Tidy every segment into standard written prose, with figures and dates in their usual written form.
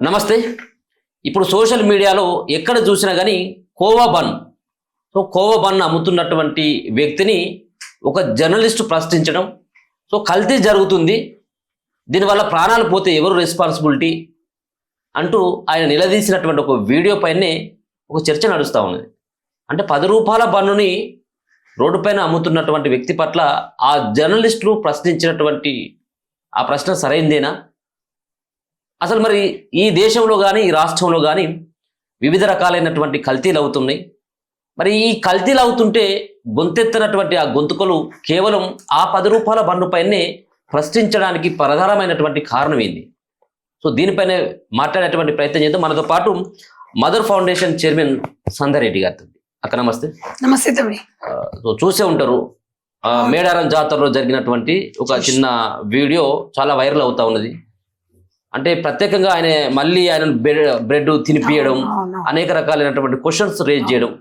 నమస్తే. ఇప్పుడు సోషల్ మీడియాలో ఎక్కడ చూసినా కానీ కోవా బన్ కోవా బన్ అమ్ముతున్నటువంటి వ్యక్తిని ఒక జర్నలిస్టు ప్రశ్నించడం, కల్తీ జరుగుతుంది, దీనివల్ల ప్రాణాలు పోతే ఎవరు రెస్పాన్సిబిలిటీ అంటూ ఆయన నిలదీసినటువంటి ఒక వీడియో పైనే ఒక చర్చ నడుస్తూ ఉన్నది. అంటే 10 రూపాయల బన్నుని రోడ్డుపైన అమ్ముతున్నటువంటి వ్యక్తి పట్ల ఆ జర్నలిస్టులు ప్రశ్నించినటువంటి ఆ ప్రశ్న సరైందేనా? అసలు మరి ఈ దేశంలో కానీ ఈ రాష్ట్రంలో కానీ వివిధ రకాలైనటువంటి కల్తీలు అవుతున్నాయి. మరి ఈ కల్తీలు అవుతుంటే గొంతెత్తినటువంటి ఆ గొంతుకలు కేవలం ఆ 10 రూపాయల బన్నుపైనే ప్రశ్నించడానికి ప్రధానమైనటువంటి కారణం ఏంది? దీనిపైనే మాట్లాడేటువంటి ప్రయత్నం చేద్దాం. మనతో పాటు మదర్ ఫౌండేషన్ చైర్మన్ సంధ్యారెడ్డి గారు. అక్క నమస్తే. నమస్తే తమ్మి. చూసే ఉంటారు, మేడారం జాతరలో జరిగినటువంటి ఒక చిన్న వీడియో చాలా వైరల్ అవుతా ఉన్నది. అంటే ప్రత్యేకంగా ఆయన బ్రెడ్ తినిపియడం, అనేక రకాలైనటువంటి క్వశ్చన్స్ రేజ్ చేయడం,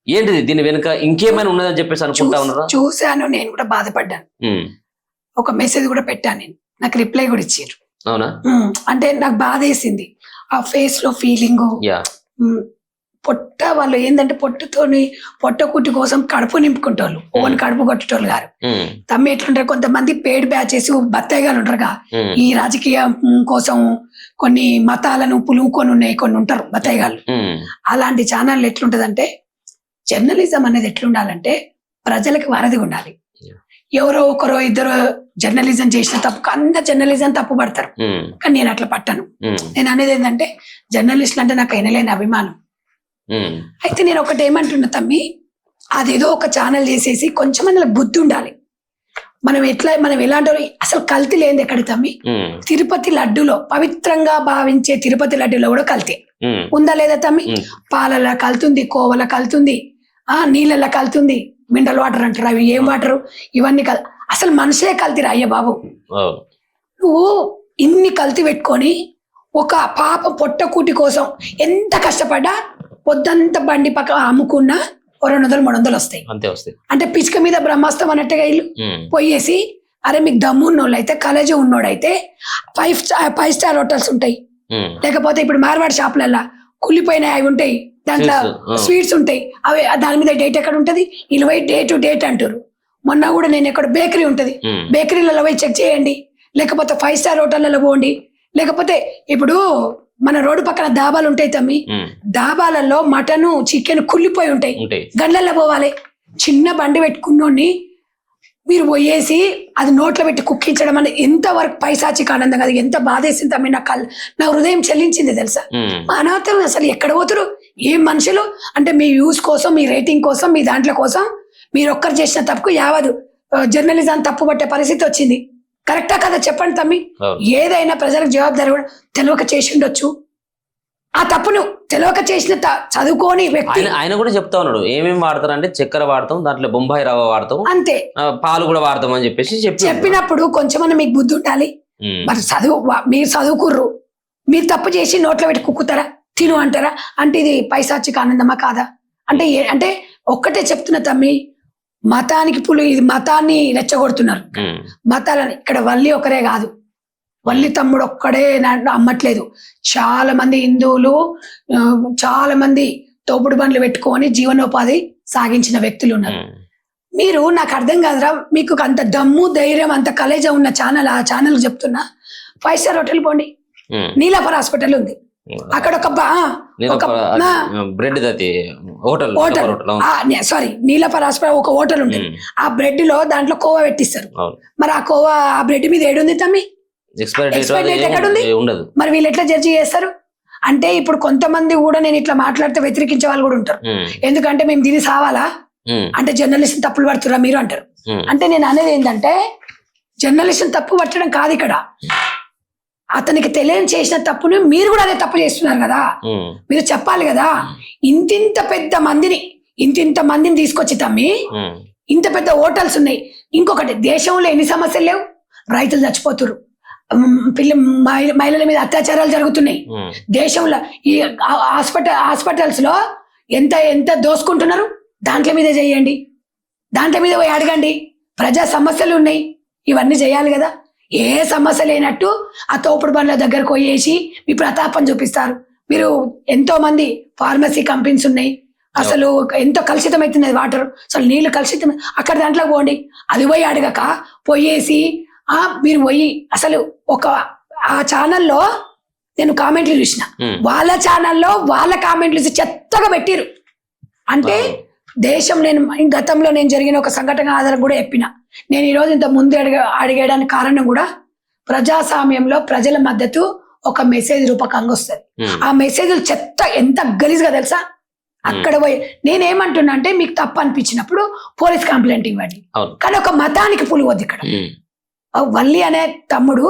ఏంటిది దీని వెనుక ఇంకేమైనా ఉన్నదని చెప్పేసి అనుకుంటా ఉన్నారా? చూశాను, నేను కూడా బాధపడ్డాను. ఒక మెసేజ్ కూడా పెట్టాను, నేను నాకు రిప్లై కూడా ఇచ్చారు. అవునా? అంటే నాకు బాధ వేసింది ఆ ఫేస్ లో ఫీలింగ్. పొట్ట వాళ్ళు ఏంటంటే పొట్ట కుట్టి కోసం కడుపు నింపుకుంటారు, ఓన్ కడుపు కొట్టేటోళ్ళు గారు. తమ్మి ఎట్లుంటారు, కొంతమంది పేడ్ బ్యాచెస్ బత్తాయిగాలు ఉంటారుగా, ఈ రాజకీయం కోసం కొన్ని మతాలను పులువుకొని ఉన్నాయి కొన్ని ఉంటారు బత్తాయిగాళ్ళు. అలాంటి ఛానల్ ఎట్లుంటదంటే, జర్నలిజం అనేది ఎట్లుండాలంటే ప్రజలకు వారధిగా ఉండాలి. ఎవరో ఒకరో ఇద్దరు జర్నలిజం చేసిన తప్పు అందరు జర్నలిజం తప్పు పడతారు, కానీ నేను అట్లా పట్టాను. నేను అనేది ఏంటంటే, జర్నలిస్టులు అంటే నాకు ఎనలేని అభిమానం. అయితే నేను ఒకటి ఏమంటున్నా తమ్మి, అదేదో ఒక ఛానల్ చేసేసి కొంచెం బుద్ధి ఉండాలి. మనం ఎలాంటి అసలు కల్తీ లేని ఎక్కడ తమ్మి? తిరుపతి లడ్డులో పవిత్రంగా భావించే తిరుపతి లడ్డులో కూడా కల్తీ ఉందా లేదా తమ్మి? పాలల కలుతుంది, కోవల కలుతుంది, నీళ్ళ కలుతుంది, మినరల్ వాటర్ అంటారు, అవి ఏం వాటరు ఇవన్నీ అసలు మనిషే కల్తీరా అయ్య బాబు. నువ్వు ఇన్ని కల్తీ పెట్టుకొని ఒక పాప పొట్టకూటి కోసం ఎంత కష్టపడ్డా పొద్దంతా బండి పక్క అమ్ముకున్నా 200-300 వస్తాయి. అంటే పిచ్చుక మీద బ్రహ్మాస్త్రం అన్నట్టుగా ఇల్లు పోయేసి, అరే మీకు దమ్ము ఉన్నోళ్ళు అయితే, కలేజీ ఉన్నోడైతే 5 స్టార్ హోటల్స్ ఉంటాయి, లేకపోతే ఇప్పుడు మార్వాడి షాపులల్లా కుళ్ళిపోయిన అవి ఉంటాయి, దాంట్లో స్వీట్స్ ఉంటాయి, అవి దాని మీద డేట్ ఎక్కడ ఉంటది, వీళ్ళు పోయి డే టు డేట్ అంటారు. మొన్న కూడా నేను ఎక్కడ బేకరీ ఉంటది, బేకరీలలో పోయి చెక్ చేయండి, లేకపోతే 5 స్టార్ హోటళ్లలో పోండి, లేకపోతే ఇప్పుడు మన రోడ్డు పక్కన దాబాలు ఉంటాయి తమ్మి, దాబాలలో మటను చికెన్ కుళ్ళిపోయి ఉంటాయి, గండ్లల్లో పోవాలి. చిన్న బండి పెట్టుకున్నోడిని మీరు పోయేసి అది నోట్లో పెట్టి కుక్కించడం అనేది ఎంతవరకు పైశాచిక ఆనందం కదా, ఎంత బాధేసింది తమ్మి. నా హృదయం చెల్లించింది తెలుసా. మానవత్వం అసలు ఎక్కడ పోతురు, ఏం మనుషులు అంటే మీ వ్యూస్ కోసం, మీ రేటింగ్ కోసం, మీ దాంట్లో కోసం మీరు ఒక్కరు చేసిన తప్పుకు యావదు జర్నలిజం తప్పు పట్టే పరిస్థితి వచ్చింది. కరెక్టా కదా చెప్పండి తమ్మి? ఏదైనా ప్రజలకు జవాబుదారి కూడా తెలియక చేసి ఉండొచ్చు. ఆ తప్పును తెలియక చేసిన చదువుకోని వ్యక్తి ఆయన కూడా చెప్తా ఉన్నాడు, ఏమేమి వాడతారు అంటే చక్కెర వాడతాం, దాంట్లో బొంబాయి రవ్వ వాడతాం, అంతే, పాలు కూడా వాడతాం అని చెప్పినప్పుడు కొంచెమన్నా మీకు బుద్ధి ఉండాలి. మరి మీరు చదువుకుర్రు, మీరు తప్పు చేసి నోట్లో పెట్టి కుక్కుతారా, తిను అంటారా? అంటే ఇది పైశాచిక ఆనందమా కాదా? అంటే ఒక్కటే చెప్తున్నా తమ్మి, మతానికి ఇది మతాన్ని రెచ్చగొడుతున్నారు. మతాలని ఇక్కడ వల్లి ఒకరే కాదు, వల్లి తమ్ముడు ఒక్కడే అమ్మట్లేదు. చాలా మంది హిందువులు, చాలా మంది తోపుడు బండ్లు పెట్టుకొని జీవనోపాధి సాగించిన వ్యక్తులు ఉన్నారు. మీరు నాకు అర్థం కాదురా, మీకు అంత దమ్ము ధైర్యం అంత కలేజ ఉన్న ఛానల్, ఆ ఛానల్ చెప్తున్నా, 5 స్టార్ హోటల్ పోండి, నీలాపర్ హాస్పిటల్ ఉంది, అక్కడ నీలపర్ హాస్పిటల్ ఒక హోటల్ ఉంటుంది, ఆ బ్రెడ్ లో దాంట్లో కోవా పెట్టిస్తారు. మరి ఆ కోవా ఆ బ్రెడ్ మీద ఏడుంది తమ్మి? ఎక్స్పైరీ డేట్ ఎక్కడుంది? మరి వీళ్ళు ఎట్లా జడ్జి చేస్తారు? అంటే ఇప్పుడు కొంతమంది కూడా నేను ఇట్లా మాట్లాడితే వ్యతిరేకించే వాళ్ళు కూడా ఉంటారు. ఎందుకంటే మేము దీన్ని సావాలా అంటే జర్నలిస్ట్ తప్పులు పడుతురా మీరు అంటారు. అంటే నేను అనేది ఏంటంటే, జర్నలిస్ట్ తప్పు పట్టడం కాదు ఇక్కడ, అతనికి తెలియని చేసిన తప్పుని మీరు కూడా అదే తప్పు చేస్తున్నారు కదా, మీరు చెప్పాలి కదా. ఇంతింత మందిని తీసుకొచ్చి తమ్మి, ఇంత పెద్ద హోటల్స్ ఉన్నాయి. ఇంకొకటి, దేశంలో ఎన్ని సమస్యలు లేవు, రైతులు చచ్చిపోతున్నారు, మహిళల మీద అత్యాచారాలు జరుగుతున్నాయి, దేశంలో ఈ హాస్పిటల్స్ లో ఎంత దోసుకుంటున్నారు, దాంట్లో మీద చేయండి, దాంట్లో మీద పోయి అడగండి. ప్రజా సమస్యలు ఉన్నాయి, ఇవన్నీ చేయాలి కదా. ఏ సమస్య లేనట్టు ఆ తోపుడు బండ్ల దగ్గరకు పోయేసి మీ ప్రతాపం చూపిస్తారు. మీరు ఎంతో మంది ఫార్మసీ కంపెనీస్ ఉన్నాయి, అసలు ఎంతో కలుషితం అవుతుంది వాటర్, అసలు నీళ్లు కలుషితం. అక్కడ దాంట్లో పోండి, అది పోయి అడగక పోయేసి మీరు పోయి అసలు ఆ ఛానల్లో నేను కామెంట్లు చూసిన, వాళ్ళ ఛానల్లో వాళ్ళ కామెంట్లు చెత్తగా పెట్టిరు. అంటే దేశం, నేను గతంలో నేను జరిగిన ఒక సంఘటన ఆధారం కూడా చెప్పిన, నేను ఈరోజు ఇంత ముందు అడిగేయడానికి కారణం కూడా ప్రజాస్వామ్యంలో ప్రజల మద్దతు ఒక మెసేజ్ రూపకంగా వస్తుంది. ఆ మెసేజ్ చెత్త ఎంత గలీజ్గా తెలుసా. అక్కడ పోయి నేనేమంటున్నా అంటే, మీకు తప్పు అనిపించినప్పుడు పోలీస్ కంప్లైంట్ ఇవ్వండి, కానీ ఒక మతానికి పులివద్దు. ఇక్కడ వల్లి అనే తమ్ముడు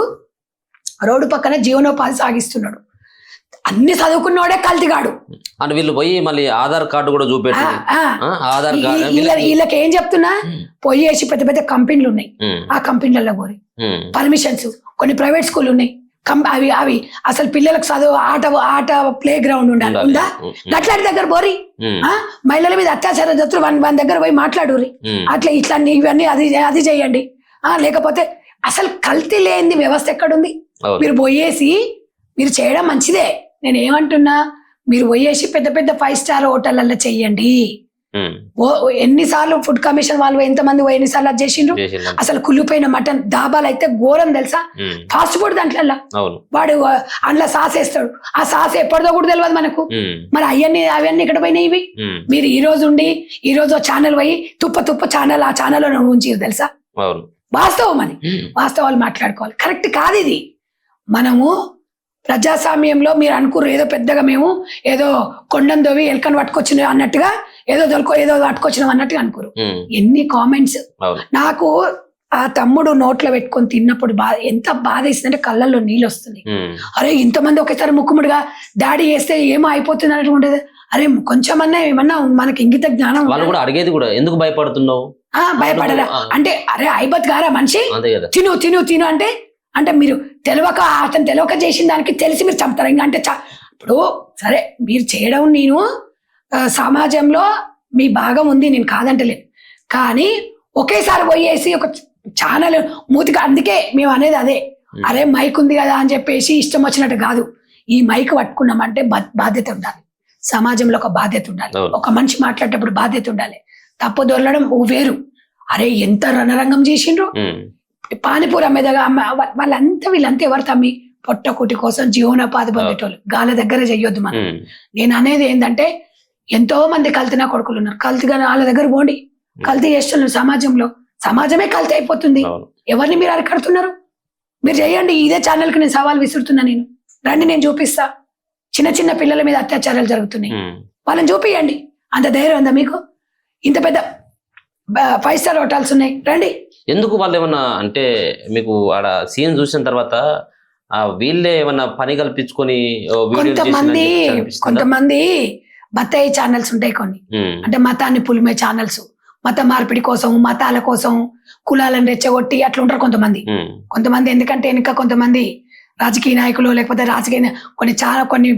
రోడ్డు పక్కన జీవనోపాధి సాగిస్తున్నాడు, అన్ని చదువుకున్నోడే కల్తీగాడు అని వీళ్ళు పోయి మళ్ళీ ఆధార్ కార్డు కూడా చూపెట్టి వీళ్ళకి ఏం చెప్తున్నా, పోయేసి పెద్ద పెద్ద కంపెనీలు ఉన్నాయి, ఆ కంపెనీలలో పోయి పర్మిషన్స్, కొన్ని ప్రైవేట్ స్కూల్ ఉన్నాయి, అవి అసలు పిల్లలకు చదువు ఆట ప్లే గ్రౌండ్ ఉందా, అట్లాంటి దగ్గర పోరి. మహిళల మీద అత్యాచారం జరుగుతుంది, వాళ్ళ దగ్గర పోయి మాట్లాడురి, అట్లా ఇట్లా ఇవన్నీ అది చేయండి. లేకపోతే అసలు కల్తీ లేని వ్యవస్థ ఎక్కడుంది? మీరు పోయేసి మీరు చేయడం మంచిదే, నేను ఏమంటున్నా, మీరు పోయేసి పెద్ద పెద్ద 5 స్టార్ హోటళ్లలో చెయ్యండి. ఎన్నిసార్లు ఫుడ్ కమిషన్ వాళ్ళు ఎంతమంది ఎన్నిసార్లు అది చేసిండ్రు. అసలు కుళ్ళిపోయిన మటన్ డాబాలు అయితే ఘోరం తెలుసా, ఫాస్ట్ ఫుడ్ దాంట్లో వాడు అందులో సాస్ వేస్తాడు, ఆ సాస్ ఎప్పటిదో కూడా తెలియదు మనకు. మరి అవన్నీ ఇక్కడ పోయినాయి ఇవి. మీరు ఈ రోజు ఛానల్ పోయి తుప్ప ఛానల్, ఆ ఛానల్లో ఉంచి తెలుసా, వాస్తవం అని వాస్తవాలు మాట్లాడుకోవాలి. కరెక్ట్ కాదు ఇది. మనము ప్రజాస్వామ్యంలో మీరు అనుకున్నారు ఏదో పెద్దగా మేము ఏదో కొండను దోవి ఎలకను పట్టుకొచ్చిన అన్నట్టుగా, ఏదో పట్టుకొచ్చినాం అన్నట్టుగా అనుకోరు. ఎన్ని కామెంట్స్. నాకు ఆ తమ్ముడు నోట్లో పెట్టుకొని తిన్నప్పుడు ఎంత బాధ వేసిందంటే కళ్ళల్లో నీళ్ళు వస్తుంది. అరే ఇంతమంది ఒకేసారి ముక్కుముడిగా దాడి చేస్తే ఏమో అయిపోతుంది అన్నట్టు ఉండేది. అరే కొంచెమన్నా ఏమన్నా మనకి ఇంగిత జ్ఞానం. వాళ్ళు కూడా అడిగేది కూడా, ఎందుకు భయపడుతున్నావు, భయపడరా అంటే, అరే ఐబత్ గారా మనిషి, తిను అంటే మీరు అతను తెలియక చేసిన దానికి తెలిసి మీరు చంపుతారు. ఇంకా అంటే ఇప్పుడు సరే మీరు చేయడం, నేను సమాజంలో మీ భాగం ఉంది, నేను కాదంటలేదు, కానీ ఒకేసారి పోయేసి ఒక ఛానల్ మూతిగా, అందుకే మేము అనేది అదే, అరే మైక్ ఉంది కదా అని చెప్పేసి ఇష్టం వచ్చినట్టు కాదు. ఈ మైక్ పట్టుకున్నామంటే బాధ్యత ఉండాలి, సమాజంలో ఒక బాధ్యత ఉండాలి, ఒక మనిషి మాట్లాడేటప్పుడు బాధ్యత ఉండాలి. తప్పు దొరలడం వేరు. అరే ఎంత రణరంగం చేసిండ్రు, పానీపూరి అమ్మేదగా వీళ్ళంతా ఎవరు తమ్మి, పొట్టకుటి కోసం జీవనోపాధి పొందేటోళ్ళు, గాల దగ్గర చెయ్యొద్దు మనం. నేను అనేది ఏంటంటే, ఎంతో మంది కల్తీనా కొడుకులు ఉన్నారు, కల్తీగా వాళ్ళ దగ్గర పోండి, కల్తీ చేస్తున్నారు. సమాజమే కల్తీ అయిపోతుంది. ఎవరిని మీరు అరికడుతున్నారు? మీరు చేయండి. ఇదే ఛానల్కి నేను సవాల్ విసురుతున్నా, నేను రండి, నేను చూపిస్తా. చిన్న పిల్లల మీద అత్యాచారాలు జరుగుతున్నాయి, వాళ్ళని చూపియండి. అంత ధైర్యం ఉందా మీకు? ఇంత పెద్ద 5 స్టార్ హోటల్స్ ఉన్నాయి, రండి. ఎందుకు వాళ్ళు ఏమన్నా అంటే, మీకు ఆడ సీన్ చూసిన తర్వాత వీళ్ళే ఏమన్నా పని కల్పించుకొని కొంతమంది బత్తాయి ఛానల్స్ ఉంటాయి కొన్ని, అంటే మతాన్ని పులిమే ఛానల్స్, మత మార్పిడి కోసం, మతాల కోసం, కులాలను రెచ్చగొట్టి అట్లా ఉంటారు కొంతమంది. ఎందుకంటే వెనుక కొంతమంది రాజకీయ నాయకులు, లేకపోతే కొన్ని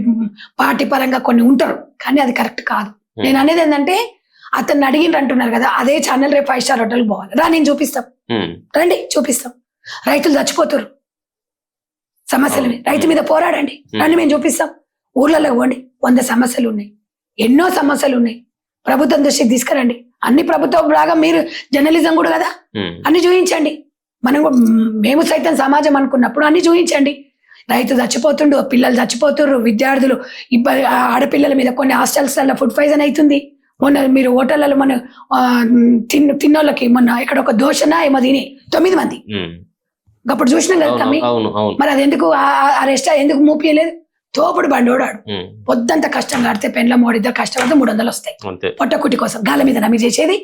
పార్టీ పరంగా కొన్ని ఉంటారు, కానీ అది కరెక్ట్ కాదు. నేను అనేది ఏంటంటే, అతన్ని అడిగిన అంటున్నారు కదా, అదే ఛానల్ రేపు 5 స్టార్ హోటల్ పోవాలి, నేను చూపిస్తాం, రండి చూపిస్తాం. రైతులు చచ్చిపోతారు, సమస్యలు రైతు మీద పోరాడండి, రండి మేము చూపిస్తాం. ఊర్లలో పోండి, 100 సమస్యలు ఉన్నాయి, ఎన్నో సమస్యలు ఉన్నాయి, ప్రభుత్వం దృష్టికి తీసుకురండి. అన్ని ప్రభుత్వం లాగా మీరు జర్నలిజం కూడా కదా, అన్ని చూపించండి. మేము సైతం సమాజం అనుకున్నప్పుడు అన్ని చూపించండి. రైతు చచ్చిపోతుండు, పిల్లలు చచ్చిపోతున్నారు, విద్యార్థులు ఇబ్బంది, ఆడపిల్లల మీద కొన్ని హాస్టల్స్ ఫుడ్ పాయిజన్ అవుతుంది. మొన్న మీరు హోటళ్లలో మన తిన్నోళ్ళకి మొన్న ఇక్కడ ఒక దోషన ఏమో తిని 9 మంది అప్పుడు చూసినాం కదా తమ్మి. మరి అది ఎందుకు ఆ రెస్టారెంట్ ఎందుకు మూపియలేదు? తోపుడు బండోడాడు, పొద్దంతా కష్టం కడితే పెండ్ల మోడిద్దరు కష్టపడితే 300 వస్తాయి పొట్టకుట్టి కోసం. గాల మీద నమ్మి చేసేది.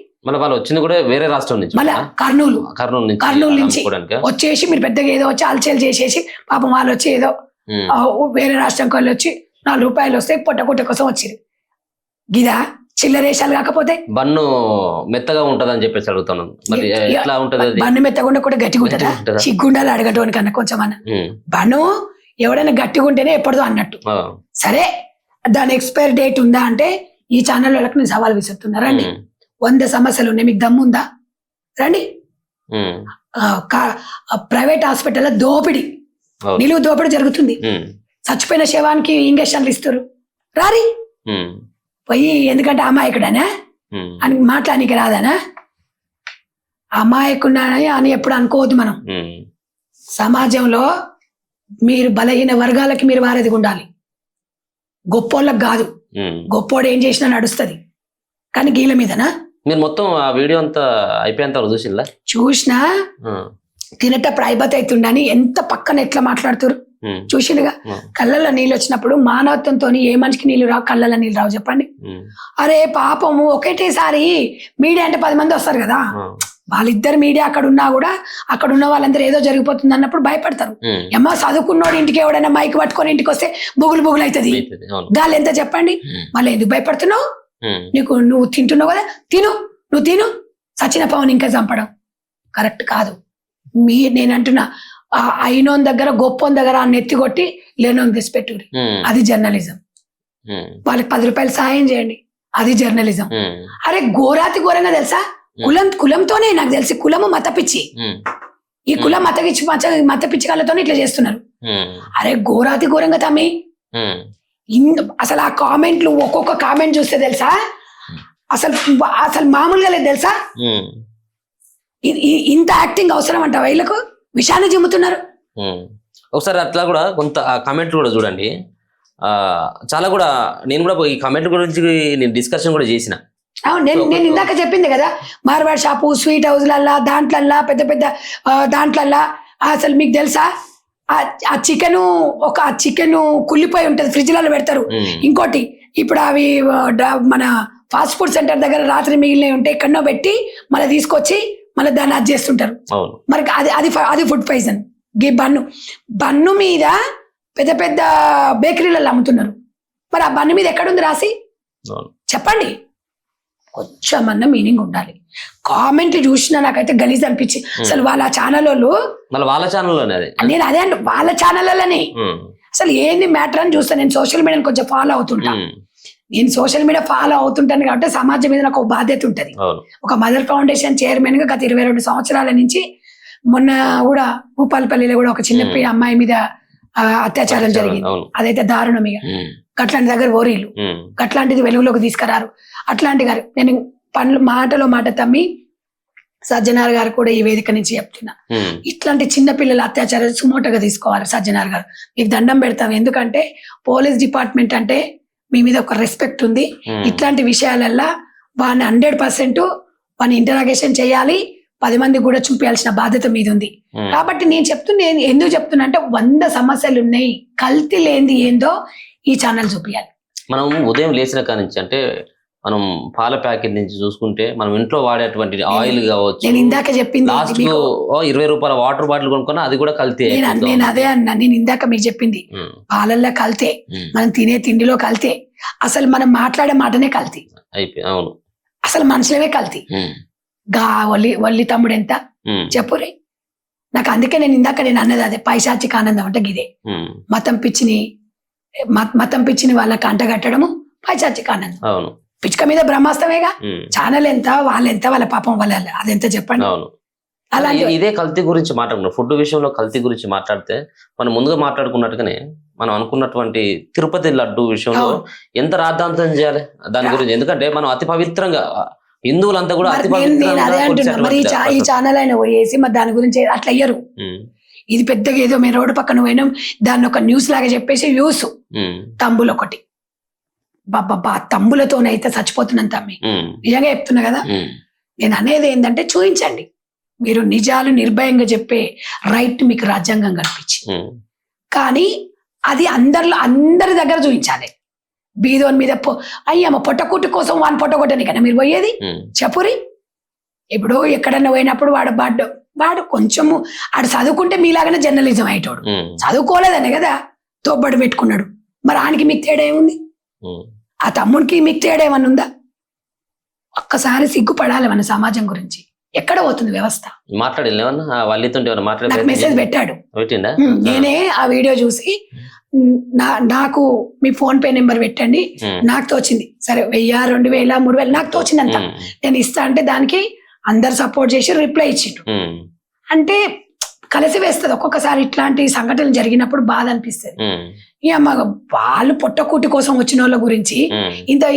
వచ్చింది కూడా వేరే రాష్ట్రం నుంచి, మళ్ళా కర్నూలు నుంచి వచ్చేసి మీరు పెద్దగా ఏదో వచ్చి అలచేలు చేసేసి, పాపం వాళ్ళు వచ్చి ఏదో వేరే రాష్ట్రం వాళ్ళు వచ్చి 4 రూపాయలు వస్తాయి పొట్టకుట్టి కోసం వచ్చింది. గిదా చిల్లరేషాలు కాకపోతే బన్ను మెత్తగా ఉంటదని చెప్పేసి అడుగుతున్నాను. మరి ఎట్లా ఉంటది? బన్ను మెత్తగా ఉంటే కూడా గట్టిగా ఉంటుందా? చిగ్గుండాలి అడగటోనికి అన్న కొంచెం అన్న. బన్ను ఎవడైనా గట్టిగా ఉంటేనే ఎప్పటిదో అన్నట్టు. సరే దాని ఎక్స్పైరీ డేట్ ఉందా అంటే, ఈ ఛానల్ వాళ్ళకి నేను సవాల్ విసురుతున్నా, రండి. 100 సమస్యలు ఉన్నాయి, మీకు దమ్ము ఉందా? రండి. ప్రైవేట్ హాస్పిటల్లో దోపిడీ, అవును. నిలువు దోపిడీ జరుగుతుంది. చచ్చిపోయిన శవానికి ఇంజక్షన్లు ఇస్తారు. రారి పోయి, ఎందుకంటే అమాయకుడనా అని మాట్లాడానికి రాదనా? అమాయకుడానని అని ఎప్పుడు అనుకోవద్దు మనం. సమాజంలో మీరు బలహీన వర్గాలకి మీరు వారేది ఉండాలి, గొప్పోళ్ళకి కాదు. గొప్పోడు ఏం చేసినా నడుస్తుంది, కానీ గీల మీదనా? మీరు మొత్తం ఆ వీడియో అంతా అయిపోయేంత వరకు చూసిందా? చూసినా తినేటప్పుడు అయిపోతే అవుతుండని ఎంత పక్కన ఎట్లా మాట్లాడుతారు చూసిండుగా. కళ్ళల్లో నీళ్ళు వచ్చినప్పుడు మానవత్వంతో ఏ మనిషికి నీళ్ళు రావు, కళ్ళల్లో నీళ్ళు రావు చెప్పండి. అరే పాపము, ఒకటేసారి మీడియా అంటే 10 మంది వస్తారు కదా, వాళ్ళిద్దరు మీడియా అక్కడ ఉన్నా కూడా అక్కడ ఉన్న వాళ్ళందరూ ఏదో జరిగిపోతుంది అన్నప్పుడు భయపడతారు. ఏమో చదువుకున్నోడు ఇంటికి ఎవడైనా మైక్ పట్టుకొని ఇంటికి వస్తే బుగులు బుగులు అవుతుంది. గాలి ఎంత చెప్పండి, మళ్ళీ ఎందుకు భయపడుతున్నావు? నువ్వు తింటున్నావు కదా, నువ్వు తిను. సచిన పవన్ ఇంకా చంపడం కరెక్ట్ కాదు. నేను అంటున్నా, అయినోని దగ్గర గొప్పని దగ్గర నెత్తి కొట్టి లేనోని తెచ్చిపెట్టు, అది జర్నలిజం. వాళ్ళకి 10 రూపాయలు సాయం చేయండి, అది జర్నలిజం. అరే ఘోరాతి ఘోరంగా తెలుసా, కులంతోనే నాకు తెలిసి, కులము మతపిచ్చి, ఈ కులం మతపిచ్చి వాళ్ళతో ఇట్లా చేస్తున్నారు. అరే ఘోరాతి ఘోరంగా తమ్మి. అసలు ఆ కామెంట్లు, ఒక్కొక్క కామెంట్ చూస్తే తెలుసా, అసలు మామూలుగా లేదు తెలుసా. ఇంత యాక్టింగ్ అవసరం అంట వీళ్ళకు, విషయాన్ని చెబుతున్నారు. ఒకసారి అట్లా కూడా కొంత ఆ కామెంట్లు కూడా చూడండి. చాలా కూడా నేను కూడా ఈ కామెంట్ గురించి నేను డిస్కషన్ కూడా చేసిన. నేను ఇందాక చెప్పింది కదా, మార్వాడ్ షాపు, స్వీట్ హౌస్లల్లా, దాంట్లల్లా, పెద్ద పెద్ద దాంట్లల్లా, అసలు మీకు తెలుసా ఆ చికెన్ కుళ్ళిపోయి ఉంటుంది, ఫ్రిడ్జ్లలో పెడతారు. ఇంకోటి ఇప్పుడు అవి మన ఫాస్ట్ ఫుడ్ సెంటర్ దగ్గర రాత్రి మిగిలినవి ఉంటే ఎక్కడనో పెట్టి మళ్ళీ తీసుకొచ్చి మళ్ళీ దాన్ని అది చేస్తుంటారు. మరి అది ఫుడ్ పాయిజన్. బన్ను మీద పెద్ద పెద్ద బేకరీలలో అమ్ముతున్నారు. మరి ఆ బన్ను మీద ఎక్కడుంది రాసి చెప్పండి. కొంచెమన్నా మీనింగ్ ఉండాలి. కామెంట్లు చూసినా నాకైతే గలీజ్ అనిపించి, అసలు వాళ్ళ ఛానల్ నేను అదే అంటే వాళ్ళ ఛానల్లోనే అసలు ఏంది మ్యాటర్ అని చూస్తాను. నేను సోషల్ మీడియాని కొంచెం ఫాలో అవుతుంటాను. నేను సోషల్ మీడియా ఫాలో అవుతుంటాను కాబట్టి సమాజం మీద నాకు ఒక బాధ్యత ఉంటుంది. ఒక మదర్ ఫౌండేషన్ చైర్మన్ గా గత 22 సంవత్సరాల నుంచి, మొన్న కూడా భూపాలపల్లిలో కూడా ఒక చిన్న అమ్మాయి మీద అత్యాచారం జరిగింది. అదైతే దారుణం. ఇక అట్లాంటి దగ్గర ఓరీలు, అట్లాంటిది వెలుగులోకి తీసుకురారు. అట్లాంటి గారు నేను మాట తమ్మి సజ్జనార్ గారు కూడా ఈ వేదిక నుంచి చెప్తున్నా, ఇట్లాంటి చిన్న పిల్లల అత్యాచారాలు సుమోటగా తీసుకోవాలి. సజ్జనార్ గారు మీకు దండం పెడతాం, ఎందుకంటే పోలీస్ డిపార్ట్మెంట్ అంటే మీ మీద ఒక రెస్పెక్ట్ ఉంది. ఇట్లాంటి విషయాలల్లా వాడిని 100% వాడిని ఇంటరాగేషన్ చేయాలి, 10 మందికి కూడా చూపించాల్సిన బాధ్యత మీద ఉంది. కాబట్టి నేను ఎందుకు చెప్తున్నా అంటే 100 సమస్యలు ఉన్నాయి, కల్తీ లేనిది ఏందో ఈ ఛానల్ చూపించాలి. మనం ఉదయం లేచిన కాడి నుంచి, అంటే మనం పాల ప్యాకెట్ నుంచి చూసుకుంటే మనం ఇంట్లో వాడేటువంటి ఆయిల్ కావచ్చు, నేను ఇందాక చెప్పింది, లాస్ట్ 20 రూపాయల వాటర్ బాటిల్ కొనుక్కున్నా అది కూడా కల్తీ. నేను అదే అన్నా, నేను ఇందాక మీకు చెప్పింది పాలల్లో కల్తే, మనం తినే తిండిలో కల్తే, అసలు మనం మాట్లాడే మాటనే కల్తీ. అవును, అసలు మనుషులమే కల్తీ. వల్లి తమ్ముడు ఎంత చెప్పురే నాకు. అందుకే నేను ఇందాక అన్నది అదే, పైశాచిక ఆనందం అంటే గిదే. మతం పిచ్చిని వాళ్ళకి అంటగట్టడము పైశాచిక ఆనందం. అవును, పిచ్చుక మీద బ్రహ్మాస్తమేగా. ఛానల్ ఎంత, వాళ్ళెంత, వాళ్ళ పాపం వాళ్ళ అదెంత చెప్పండి. అలాంటి ఇదే కల్తీ గురించి మాట్లాడుకున్నాం. ఫుడ్ విషయంలో కల్తీ గురించి మాట్లాడితే మనం ముందుగా మాట్లాడుకున్నట్టుగానే మనం అనుకున్నటువంటి తిరుపతి లడ్డు విషయంలో ఎంత రాద్ధాంతం చేయాలి దాని గురించి. ఎందుకంటే మనం అతి పవిత్రంగా, హిందువులంతా కూడా అతి పవిత్రంగా ఈ ఛానల్ అయినా పోయేసి మరి దాని గురించి అట్లా అయ్యరు. ఇది పెద్దగా ఏదో మేము రోడ్డు పక్కన పోయినాం దాన్ని ఒక న్యూస్ లాగా చెప్పేసి వ్యూస్, తంబులు ఒకటి, బాబా తంబులతోనైతే చచ్చిపోతున్నాను తమ్మి, నిజంగా చెప్తున్నా కదా. నేను అనేది ఏంటంటే చూపించండి, మీరు నిజాలు నిర్భయంగా చెప్పే రైట్ మీకు రాజ్యాంగం కల్పించి, కానీ అది అందరి దగ్గర చూపించాలి. బీదోని మీద అయ్యమ్మ పొట్టకుట్టు కోసం వాని పొట్టగొట్టని కదా మీరు పోయేది చెప్పురి. ఇప్పుడు ఎక్కడన్నా పోయినప్పుడు వాడు కొంచెము ఆడు చదువుకుంటే మీలాగానే జర్నలిజం అయ్యేటోడు, చదువుకోలేదనే కదా తోబడి పెట్టుకున్నాడు. మరి ఆనికి మీకు తేడా ఏముంది? ఆ తమ్ముడికి మీకు తేడా ఏమన్నా ఉందా? ఒక్కసారి సిగ్గుపడాలి మన సమాజం గురించి. ఎక్కడ పోతుంది వ్యవస్థ? మెసేజ్ పెట్టాడు, నేనే ఆ వీడియో చూసి నాకు మీ ఫోన్ పే నెంబర్ పెట్టండి, నాకు తోచింది, సరే 1000, 2000, 3000 నాకు తోచిందంత నేను ఇస్తా అంటే దానికి అందరు సపోర్ట్ చేసి రిప్లై ఇచ్చిండు. అంటే కలిసి వేస్తుంది. ఒక్కొక్కసారి ఇట్లాంటి సంఘటనలు జరిగినప్పుడు బాధ అనిపిస్తుంది. ఇక వాళ్ళు పొట్టకూటి కోసం వచ్చిన వాళ్ళ గురించి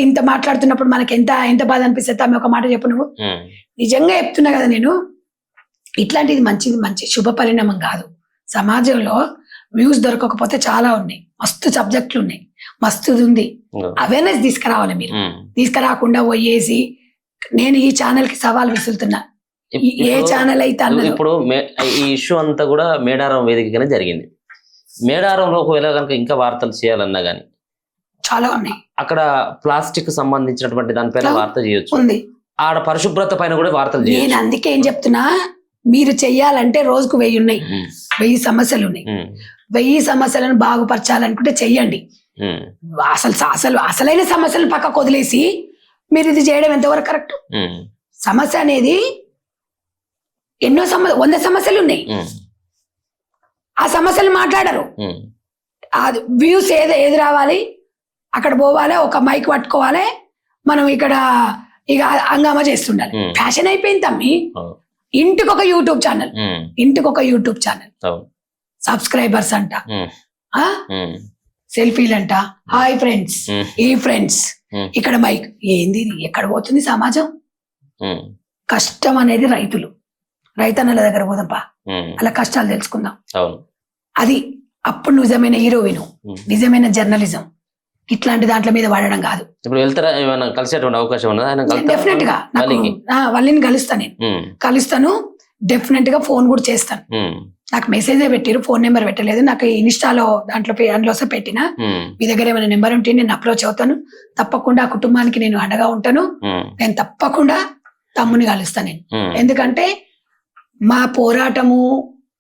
ఇంత మాట్లాడుతున్నప్పుడు మనకి ఎంత బాధ అనిపిస్తుంది. ఆమె ఒక మాట చెప్పు, నువ్వు నిజంగా చెప్తున్నా కదా నేను, ఇట్లాంటిది మంచి శుభ పరిణామం కాదు. సమాజంలో వ్యూస్ దొరకకపోతే చాలా ఉన్నాయి, మస్తు సబ్జెక్టులు ఉన్నాయి, మస్తు ఉంది. అవేర్నెస్ తీసుకురావాలి. మీరు తీసుకురాకుండా పోయేసి నేను ఈ ఛానల్ కి సవాల్ విసురుతున్నా, ఏ ఛానల్ అయితే అన్నది. ఇప్పుడు ఈ ఇష్యూ అంతా కూడా మేడారం వేదికగానే జరిగింది. మేడారంలో ఒకవేళ కనుక ఇంకా వార్తలు చేయాలన్నా గానీ చాలా ఉన్నాయి. అక్కడ ప్లాస్టిక్ సంబంధించినటువంటి దానిపైన వార్త చేయొచ్చు, ఉంది. ఆడ పరిశుభ్రత పైన కూడా వార్తలు చేయొచ్చు. నేను అందుకే ఏం చెప్తున్నా, మీరు చెయ్యాలంటే రోజుకు 1000 ఉన్నాయి, 1000 సమస్యలు ఉన్నాయి. 1000 సమస్యలను బాగుపరచాలనుకుంటే చెయ్యండి. అసలైన సమస్యలను పక్కకు వదిలేసి మీరు ఇది చేయడం ఎంతవరకు కరెక్ట్? సమస్య అనేది 100 సమస్యలు ఉన్నాయి, ఆ సమస్యలు మాట్లాడరు. వ్యూస్ ఏది రావాలి, అక్కడ పోవాలి, ఒక మైక్ పట్టుకోవాలి, మనం ఇక్కడ ఇక హంగామా చేస్తుండాలి. ఫ్యాషన్ అయిపోయింది తమ్మి. ఇంటికి ఒక యూట్యూబ్ ఛానల్, సబ్స్క్రైబర్స్ అంట, సెల్ఫీలు అంట, హాయ్ ఫ్రెండ్స్, ఈ ఫ్రెండ్స్, ఇక్కడ మైక్. ఏంది ఎక్కడ పోతుంది సమాజం? కష్టం అనేది రైతన్నల దగ్గర పోదాంపా, అలా కష్టాలు తెలుసుకుందాం. అది అప్పుడు నిజమైన హీరోయిన్, నిజమైన జర్నలిజం. ఇట్లాంటి దాంట్లో మీద వాడడం కాదు. ఇప్పుడు వెళ్తారా, ఏమైనా కలిసేటువంటి అవకాశం ఉన్నదా? డెఫినెట్ గా వాళ్ళని కలుస్తాను, డెఫినెట్ గా ఫోన్ కూడా చేస్తాను. నాకు మెసేజే పెట్టారు, ఫోన్ నెంబర్ పెట్టలేదు. నాకు ఇన్స్టాలో దాంట్లో పెట్టినా, మీ దగ్గర ఏమైనా నెంబర్ ఉంటే నేను అప్రోచ్ అవుతాను. తప్పకుండా ఆ కుటుంబానికి నేను అండగా ఉంటాను. నేను తప్పకుండా తమ్ముని కలుస్తాను నేను. ఎందుకంటే మా పోరాటము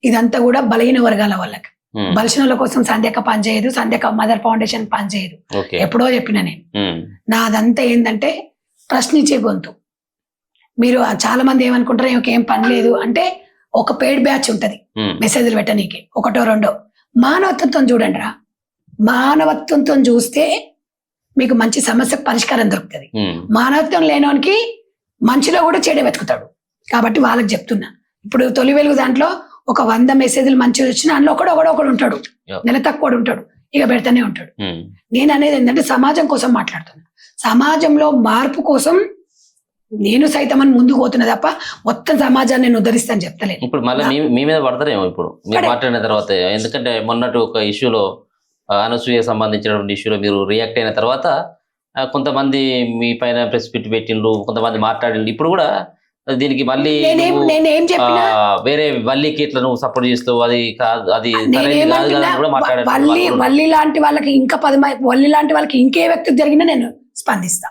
ఇదంతా కూడా బలహీన వర్గాల వాళ్ళకి, బలిసిన వాళ్ళ కోసం సంధ్యక పనిచేయదు, సంధ్యక మదర్ ఫౌండేషన్ పనిచేయదు. ఎప్పుడో చెప్పిన నేను. నాదంతా ఏంటంటే ప్రశ్నించే గొంతు. మీరు చాలా మంది ఏమనుకుంటారు, ఇంకేం పని లేదు అంటే, ఒక పెయిడ్ బ్యాచ్ ఉంటది మెసేజ్లు పెట్టనీకి, 1, 2. మానవత్వంతో చూడండి రా, మానవత్వంతో చూస్తే మీకు మంచి సమస్యకు పరిష్కారం దొరుకుతుంది. మానవత్వం లేనోనికి మంచిలో కూడా చెడే వెతుకుతాడు. కాబట్టి వాళ్ళకి చెప్తున్నా, ఇప్పుడు తొలి వెలుగు దాంట్లో ఒక 100 మెసేజ్లు మంచిగా వచ్చినా అందులో ఒకడు ఉంటాడు, నెల తక్కువ ఉంటాడు, ఇక పెడతానే ఉంటాడు. నేను అనేది ఏంటంటే సమాజం కోసం మాట్లాడుతున్నా, సమాజంలో మార్పు కోసం నేను సైతం అని ముందుకు పోతున్నా తప్ప మొత్తం సమాజాన్ని నేను ఉద్ధరిస్తాను చెప్తలేదు. ఇప్పుడు మళ్ళీ మీ మీద పడతారేమో ఇప్పుడు మీరు మాట్లాడిన తర్వాత. ఎందుకంటే మొన్నటి ఒక ఇష్యూలో, అనసూయ సంబంధించినటువంటి ఇష్యూలో మీరు రియాక్ట్ అయిన తర్వాత కొంతమంది మీ పైన ప్రెస్ మీట్ పెట్టిండ్రు, కొంతమంది మాట్లాడిండ్రు. ఇప్పుడు కూడా దీనికి మళ్ళీ వేరే వల్లికి ఇట్లా నువ్వు సపోర్ట్ చేస్తావు, అది కాదు, అది వల్లి లాంటి వాళ్ళకి ఇంకా 10 వల్లి లాంటి వాళ్ళకి ఇంకే వ్యక్తికి జరిగినా నేను స్పందిస్తా.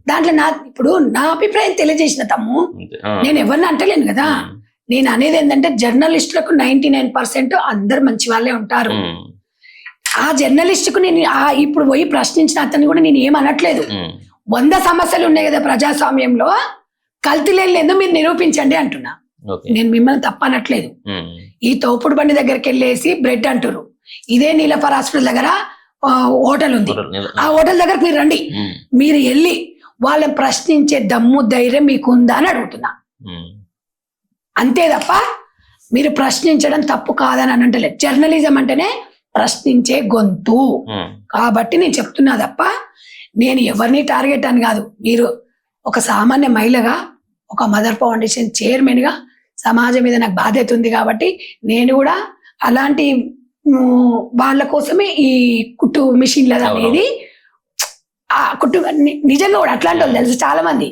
దాంట్లో ఇప్పుడు నా అభిప్రాయం తెలియజేసిన తమ్ము, నేను ఎవరిని అంటలేను కదా. నేను అనేది ఏంటంటే జర్నలిస్టులకు 99% అందరు మంచి వాళ్ళే ఉంటారు. ఆ జర్నలిస్టుకు నేను ఇప్పుడు పోయి ప్రశ్నించిన అతన్ని కూడా నేను ఏమనట్లేదు. 100 సమస్యలు ఉన్నాయి కదా ప్రజాస్వామ్యంలో, కల్తీ లేదు మీరు నిరూపించండి అంటున్నా. నేను మిమ్మల్ని తప్పనట్లేదు. ఈ తోపుడు బండి దగ్గరికి వెళ్ళేసి బ్రెడ్ అంటారు, ఇదే నీలఫర్ హాస్పిటల్ దగ్గర హోటల్ ఉంది, ఆ హోటల్ దగ్గరకు మీరు రండి, మీరు వెళ్ళి వాళ్ళని ప్రశ్నించే దమ్ము ధైర్యం మీకు ఉందా అని అడుగుతున్నా. అంతే తప్ప మీరు ప్రశ్నించడం తప్పు కాదని అని అంటలేదు. జర్నలిజం అంటేనే ప్రశ్నించే గొంతు. కాబట్టి నేను చెప్తున్నా తప్ప నేను ఎవరిని టార్గెట్ అని కాదు. మీరు ఒక సామాన్య మహిళగా, ఒక మదర్ ఫౌండేషన్ చైర్మన్ గా సమాజం మీద నాకు బాధ్యత ఉంది. కాబట్టి నేను కూడా అలాంటి వాళ్ళ కోసమే ఈ కుట్టు మిషన్లు అనేది, ఆ కుట్టు నిజంగా కూడా అట్లాంటి వాళ్ళు తెలుసు చాలా మంది.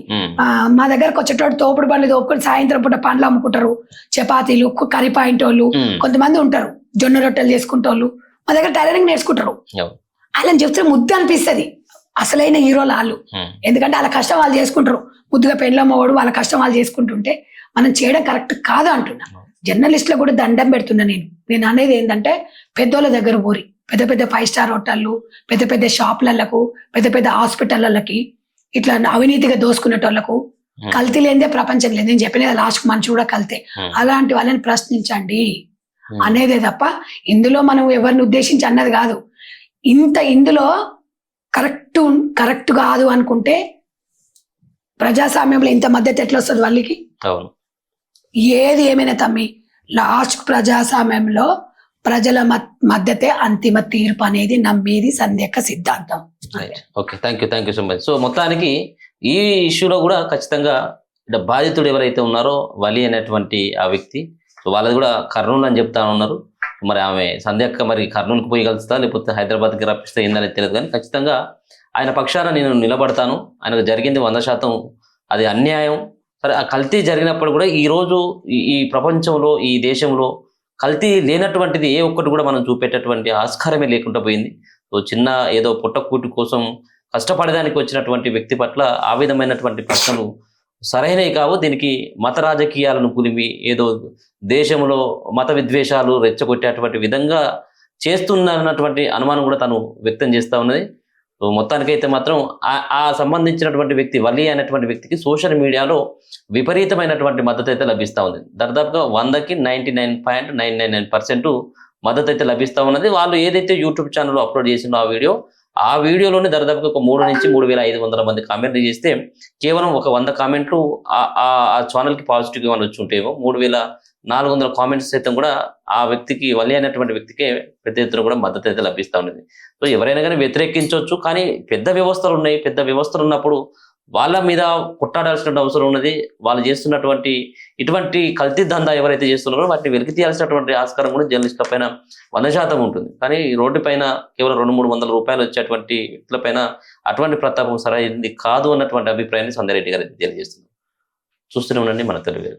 మా దగ్గరకు వచ్చేటోడు తోపుడు బండ్లు తోపుకొని సాయంత్రం పూట పండ్లు అమ్ముకుంటారు, చపాతీలు, కర్రీ పాయింట్ వాళ్ళు కొంతమంది ఉంటారు, జొన్న రొట్టెలు చేసుకుంటోళ్ళు మా దగ్గర టైలరింగ్ నేర్చుకుంటారు. వాళ్ళని చెప్తే ముద్దు అనిపిస్తుంది. అసలైన హీరోలు వాళ్ళు. ఎందుకంటే వాళ్ళ కష్టం వాళ్ళు చేసుకుంటారు. ముద్దుగా పెళ్ళమ్మవాడు వాళ్ళ కష్టం వాళ్ళు చేసుకుంటుంటే మనం చేయడం కరెక్ట్ కాదు అంటున్నా. జర్నలిస్టులకు కూడా దండం పెడుతున్నా నేను అనేది ఏంటంటే, పెద్దోళ్ళ దగ్గర పోరి, పెద్ద పెద్ద 5 స్టార్ హోటళ్ళు, పెద్ద పెద్ద షాపులకు, పెద్ద పెద్ద హాస్పిటళ్ళకి, ఇట్లా అవినీతిగా దోసుకునేటోళ్లకు, కల్తీ లేదే ప్రపంచం లేదు. నేను చెప్పినది లాస్ట్ మనిషి కూడా కల్తే. అలాంటి వాళ్ళని ప్రశ్నించండి అనేదే తప్ప ఇందులో మనం ఎవరిని ఉద్దేశించి అన్నది కాదు. ఇందులో కరెక్ట్ కాదు అనుకుంటే ప్రజాస్వామ్యంలో ఇంత మద్దతు ఎట్లా వస్తుంది వాళ్ళకి? ఏది ఏమైనా తమ్మి, లాస్ట్ ప్రజాస్వామ్యంలో ప్రజల మద్దతే అంతిమ తీర్పు అనేది నమ్మేది సంధ్యక్క సిద్ధాంతం. Okay, thank you so much. So మొత్తానికి ఈ ఇష్యూలో కూడా ఖచ్చితంగా ఇక్కడ బాధితుడు ఎవరైతే ఉన్నారో వలి అనేటువంటి ఆ వ్యక్తి, సో వాళ్ళది కూడా కర్నూలు అని చెప్తా ఉన్నారు. మరి ఆమె సంధ్యక్క మరి కర్నూలుకి పోయి కలుస్తా లేకపోతే హైదరాబాద్కి రప్పిస్తే ఏందనేది తెలియదు, కానీ ఖచ్చితంగా ఆయన పక్షాన నేను నిలబడతాను. ఆయనకు జరిగింది 100% అది అన్యాయం. సరే, ఆ కల్తీ జరిగినప్పుడు కూడా ఈరోజు ఈ ప్రపంచంలో ఈ దేశంలో కల్తీ లేనటువంటిది ఏ ఒక్కటి కూడా మనం చూపెట్టేటువంటి ఆస్కారమే లేకుండా పోయింది. సో చిన్న ఏదో పుట్టకూటి కోసం కష్టపడడానికి వచ్చినటువంటి వ్యక్తి పట్ల ఆ విధమైనటువంటి ప్రశ్నలు సరైనవి కావు. దీనికి మత రాజకీయాలను పులిమి ఏదో దేశంలో మత విద్వేషాలు రెచ్చగొట్టేటువంటి విధంగా చేస్తున్నటువంటి అనుమానం కూడా తను వ్యక్తం చేస్తూ ఉన్నది. సో మొత్తానికైతే మాత్రం ఆ సంబంధించినటువంటి వ్యక్తి వలి అనేటువంటి వ్యక్తికి సోషల్ మీడియాలో విపరీతమైనటువంటి మద్దతు అయితే లభిస్తూ ఉంది. దాదాపుగా 100కి 99.999% మద్దతు అయితే లభిస్తూ ఉన్నది. వాళ్ళు ఏదైతే యూట్యూబ్ ఛానల్లో అప్లోడ్ చేసిందో ఆ వీడియోలోనే దాదాపుగా ఒక 3 నుంచి 3,500 మంది కామెంట్లు చేస్తే కేవలం ఒక 100 కామెంట్లు ఆ ఛానల్కి పాజిటివ్గా ఏమైనా వచ్చి ఉంటేమో 3,400 కామెంట్స్ సైతం కూడా ఆ వ్యక్తికి వలి అనేటువంటి వ్యక్తికే పెద్ద ఎత్తున కూడా మద్దతు అయితే లభిస్తూ ఉన్నది. సో ఎవరైనా కానీ వ్యతిరేకించవచ్చు, కానీ పెద్ద వ్యవస్థలు ఉన్నాయి. పెద్ద వ్యవస్థలు ఉన్నప్పుడు వాళ్ళ మీద కొట్టాడాల్సిన అవసరం ఉన్నది. వాళ్ళు చేస్తున్నటువంటి ఇటువంటి కల్తీ దందా ఎవరైతే చేస్తున్నారో వాటిని వెలికి తీయాల్సినటువంటి ఆస్కారం కూడా జర్నలిస్టుల పైన 100% ఉంటుంది. కానీ రోడ్డు పైన కేవలం 200-300 రూపాయలు వచ్చేటువంటి వ్యక్తుల పైన అటువంటి ప్రతాపం సరైనది కాదు అన్నటువంటి అభిప్రాయాన్ని సంధ్యారెడ్డి గారు తెలియజేస్తున్నారు. చూస్తూనే ఉండండి మన తెలుగు.